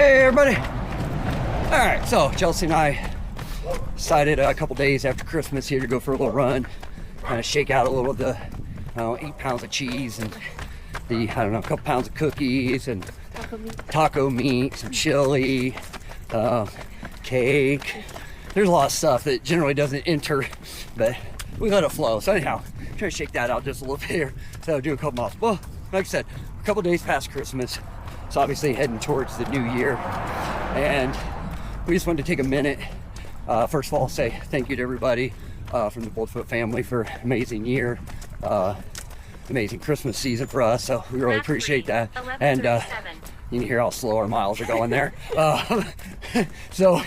Hey everybody! Alright, so Chelsea and I decided a couple days after Christmas here to go for a little run, kind of shake out a little of the 8 pounds of cheese and the, I don't know, a couple pounds of cookies and taco meat, some chili, cake. There's a lot of stuff that generally doesn't enter, but we let it flow. So anyhow, try to shake that out just a little bit here. So I'll do a couple miles. Well, like I said, a couple days past Christmas, so obviously heading towards the new year, and we just wanted to take a minute. First of all, say thank you to everybody from the Boldfoot family for an amazing year, amazing Christmas season for us. So we really appreciate that. And you can hear how slow our miles are going there. So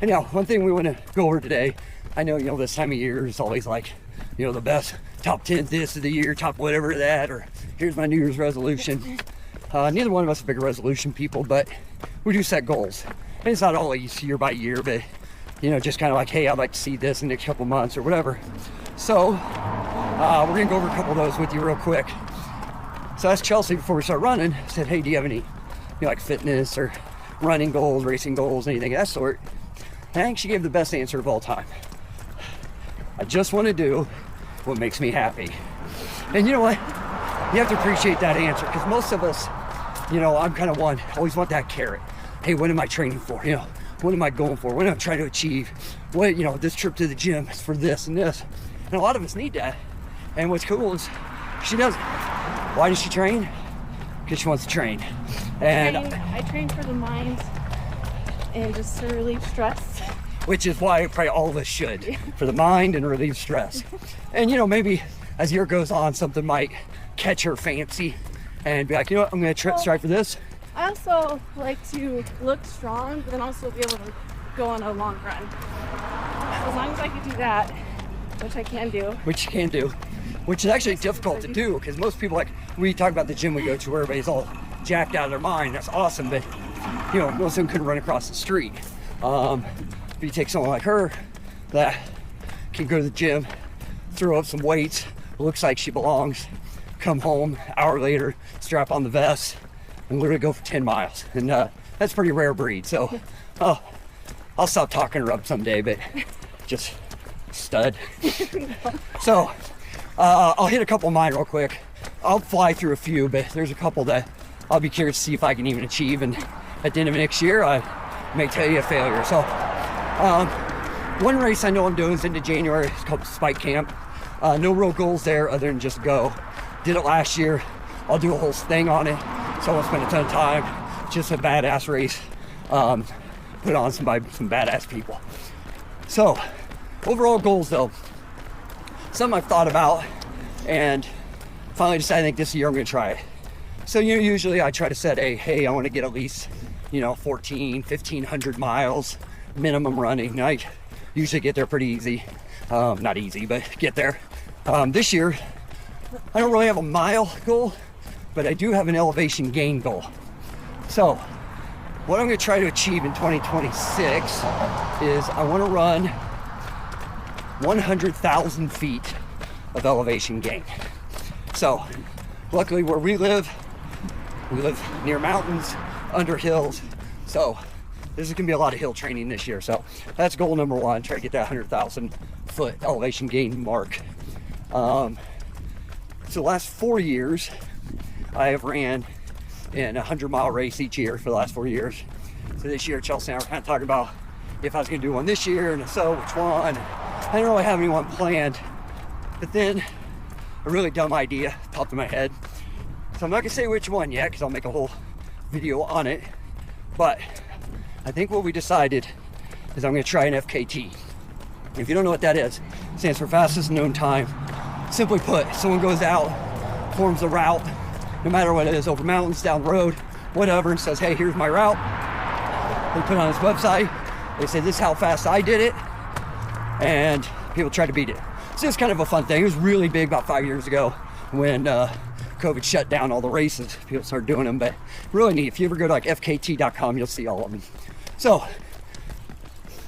anyhow, one thing we want to go over today. I know, this time of year is always like, the best top 10 this of the year, top whatever that, or here's my New Year's resolution. Neither one of us are big resolution people, but we do set goals. And it's not always year by year, but just kind of like, hey, I'd like to see this in the next couple months or whatever. So we're gonna go over a couple of those with you real quick. So I asked Chelsea before we start running, I said, hey, do you have any like fitness or running goals, racing goals, anything of that sort? And I think she gave the best answer of all time. I just want to do what makes me happy. And you know what? You have to appreciate that answer, because most of us, I'm kind of one, always want that carrot. Hey, what am I training for? What am I going for? What am I trying to achieve? What, this trip to the gym is for this and this. And a lot of us need that. And what's cool is she doesn't. Why does she train? Because she wants to train. And I train for the mind and just to relieve stress. Which is why probably all of us should, for the mind and relieve stress. And maybe as the year goes on, something might catch her fancy and be like, I'm gonna strive for this. I also like to look strong, but then also be able to go on a long run. As long as I can do that, which I can do. Which you can do. Which is actually difficult to do, because most people, like, we talk about the gym we go to where everybody's all jacked out of their mind. That's awesome, but most of them couldn't run across the street. If you take someone like her that can go to the gym, throw up some weights, looks like she belongs, come home an hour later, strap on the vest, and literally go for 10 miles. And that's pretty rare breed. So I'll stop talking her up someday, but just stud. So I'll hit a couple of mine real quick. I'll fly through a few, but there's a couple that I'll be curious to see if I can even achieve. And at the end of next year, I may tell you a failure. So one race I know I'm doing is into January. It's called Spike Camp. No real goals there other than just go. Did it last year. I'll do a whole thing on it, so I won't spend a ton of time. Just a badass race, put on by some badass people. So overall goals though, something I've thought about and finally decided I think this year I'm gonna try it. So usually I try to set hey, I want to get at least 1,500 miles minimum running. And I usually get there pretty easy. Not easy, but get there. This year I don't really have a mile goal, but I do have an elevation gain goal. So what I'm going to try to achieve in 2026 is I want to run 100,000 feet of elevation gain. So luckily where we live near mountains, under hills. So this is going to be a lot of hill training this year. So that's goal number one, try to get that 100,000 foot elevation gain mark. So the last 4 years, I have ran in a 100-mile race each year for the last 4 years. So this year, Chelsea and I were kind of talking about if I was going to do one this year, and if so, which one. I didn't really have anyone planned, but then a really dumb idea popped in my head. So I'm not going to say which one yet, because I'll make a whole video on it. But I think what we decided is I'm going to try an FKT. If you don't know what that is, it stands for fastest known time. Simply put, someone goes out, forms a route, no matter what it is, over mountains, down the road, whatever, and says, hey, here's my route. They put it on his website. They say, this is how fast I did it. And people try to beat it. So it's kind of a fun thing. It was really big about 5 years ago when COVID shut down all the races. People started doing them, but really neat. If you ever go to like fkt.com, you'll see all of them. So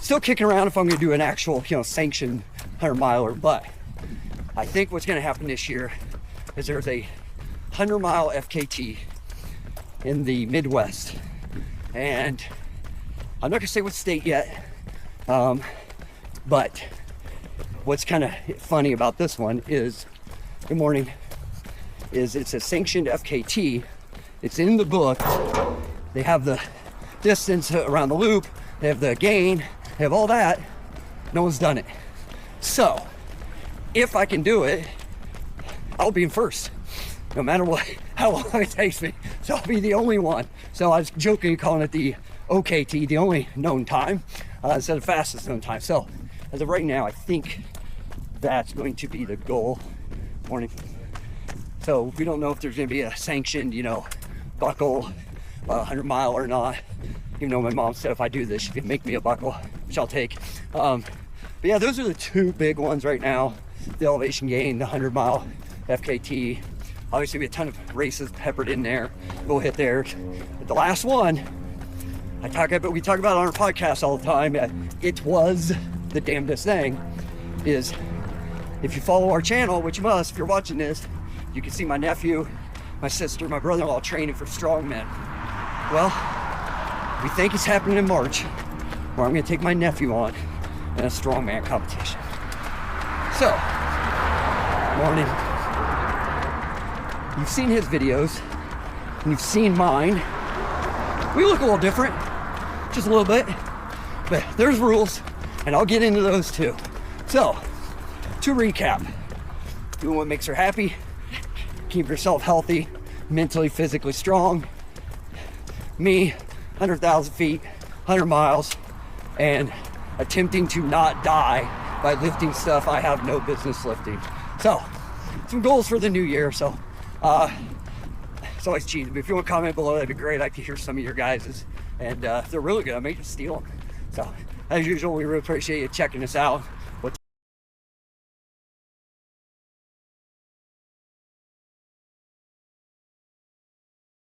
still kicking around if I'm going to do an actual, sanctioned 100-miler, but I think what's going to happen this year is there's a 100-mile FKT in the Midwest, and I'm not gonna say what state yet, but what's kind of funny about this one is, good morning, is it's a sanctioned FKT. It's in the book. They have the distance around the loop, they have the gain, they have all that. No one's done it. So if I can do it, I'll be in first, no matter what, how long it takes me. So I'll be the only one. So I was joking, calling it the OKT, the only known time, instead of fastest known time. So as of right now, I think that's going to be the goal. Morning. So we don't know if there's going to be a sanctioned, buckle, 100-mile or not. Even though my mom said if I do this, she can make me a buckle, which I'll take. But yeah, those are the two big ones right now. The elevation gain, the 100-mile FKT. Obviously, we have a ton of races peppered in there. We'll hit there. But the last one, we talk about on our podcast all the time. It was the damnedest thing. Is if you follow our channel, which you must, if you're watching this, you can see my nephew, my sister, my brother-in-law training for strongmen. Well, we think it's happening in March, where I'm going to take my nephew on in a strongman competition. So, morning. You've seen his videos, and you've seen mine. We look a little different, just a little bit, but there's rules, and I'll get into those too. So, to recap, doing what makes her happy, keep yourself healthy, mentally, physically strong. Me, 100,000 feet, 100 miles, and attempting to not die by lifting stuff I have no business lifting. So, some goals for the new year. So, it's always cheesy, but if you want to comment below, that'd be great. I'd like to hear some of your guys's, and if they're really good, I may just steal them. So, as usual, we really appreciate you checking us out.